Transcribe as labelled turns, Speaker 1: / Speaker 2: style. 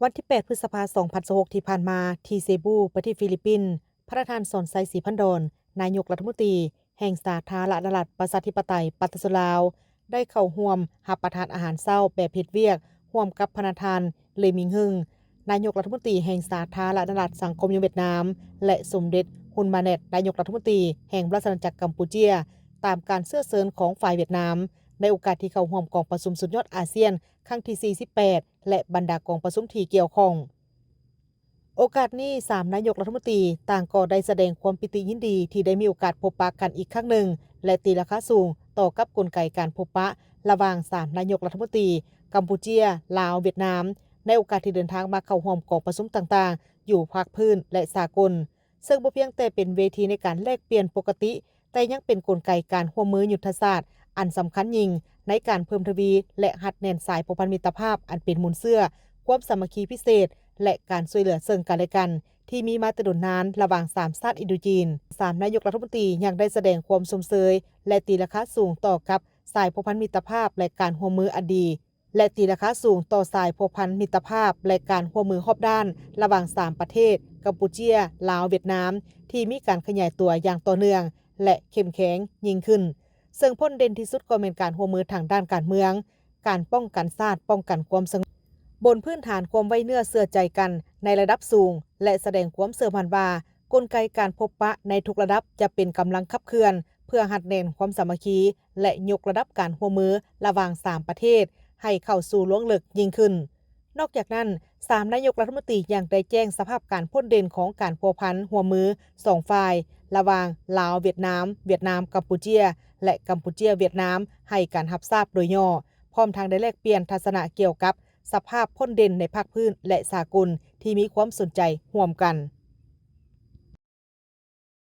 Speaker 1: วันที่ 8 พฤษภาคม 2026 ที่ผ่านมาที่เซบูประเทศฟิลิปปินส์ประธานสอนไซศรีพันดอนนายกรัฐมนตรีแห่งสาธารณรัฐประชาธิปไตยปัตตสุลาวได้เข้าร่วมรับประทานอาหารเช้าแบบเฮ็ดเวียกร่วมกับประธานเลมิงฮึงนายกรัฐมนตรีแห่งสาธารณรัฐสังคมเวียดนามและสมเด็จฮุนมาเน็ตนายกรัฐมนตรีแห่งราชอาณาจักรกัมพูเชียตามการเชื้อเชิญของฝ่ายเวียดนามในโอกาสที่เข้าร่วมกองประชุมสุดยอดอาเซียนครั้งที่ 48 และบรรดากองประชุมที่เกี่ยวข้องโอกาสนี้3นายกรัฐมนตรีต่างก็ได้แสดงความปิติยินดีที่ได้มีโอกาสพบปะกันอีกครั้งหนึ่งและตีราคาสูงต่อกับกลไกการพบปะระหว่าง3นายกรัฐมนตรีกัมพูเชียลาวเวียดนามในโอกาสที่เดินทางมาเข้าร่วมกองประชุมต่างๆอยู่ภาคพื้นและสากลซึ่งบ่เพียงแต่เป็นเวทีในการแลกเปลี่ยนปกติแต่ยังเป็นกลไกการร่วมมือยุทธศาสตร์อันสำคัญยิ่งในการเพิ่มทวีและหัดแน่นสายผูกพันมิตรภาพอันเป็นมูลเสื่อความสามัคคีพิเศษและการช่วยเหลือซึ่งกันและกันที่มีมาแต่โดนนานระหว่าง3ชาติอินโดจีน3นายกรัฐมนตรียังได้แสดงความชมเชยและตีราคาสูงต่อกับสายผูกพันมิตรภาพและการร่วมมืออดีและตีราคาสูงต่อสายผูกพันมิตรภาพและการร่วมมือรอบด้านระหว่าง3ประเทศกัมพูเชียลาวเวียดนามที่มีการขยายตัวอย่างต่อเนื่องและเข้มแข็งยิ่งขึ้นซึ่งพ้นเด่นที่สุดก็เป็นการร่วมมือทางด้านการเมืองการป้องกันชาติป้องกันความสงบบนพื้นฐานความไว้เนื้อเชื่อใจกันในระดับสูงและแสดงความเชื่อมั่นว่ากลไกการพบปะในทุกระดับจะเป็นกำลังขับเคลื่อนเพื่อหัดแน่นความสามัคคีและยกระดับการร่วมมือระหว่าง3ประเทศให้เข้าสู่ล่วงลึกยิ่งขึ้นนอกจากนั้น3นายกรัฐมนตรียังได้แจ้งสภาพการพ้นเด่นของการพัวพันร่วมมือ2ฝ่ายระหว่างลาวเวียดนามกัมพูเชียและกัมพูเชียเวียดนามให้การรับทราบโดยย่อพร้อมทางได้แลกเปลี่ยนทัศนะเกี่ยวกับสภาพพ้นเด่นในภาคพื้นและสากลที่มีความสนใจร่วมกัน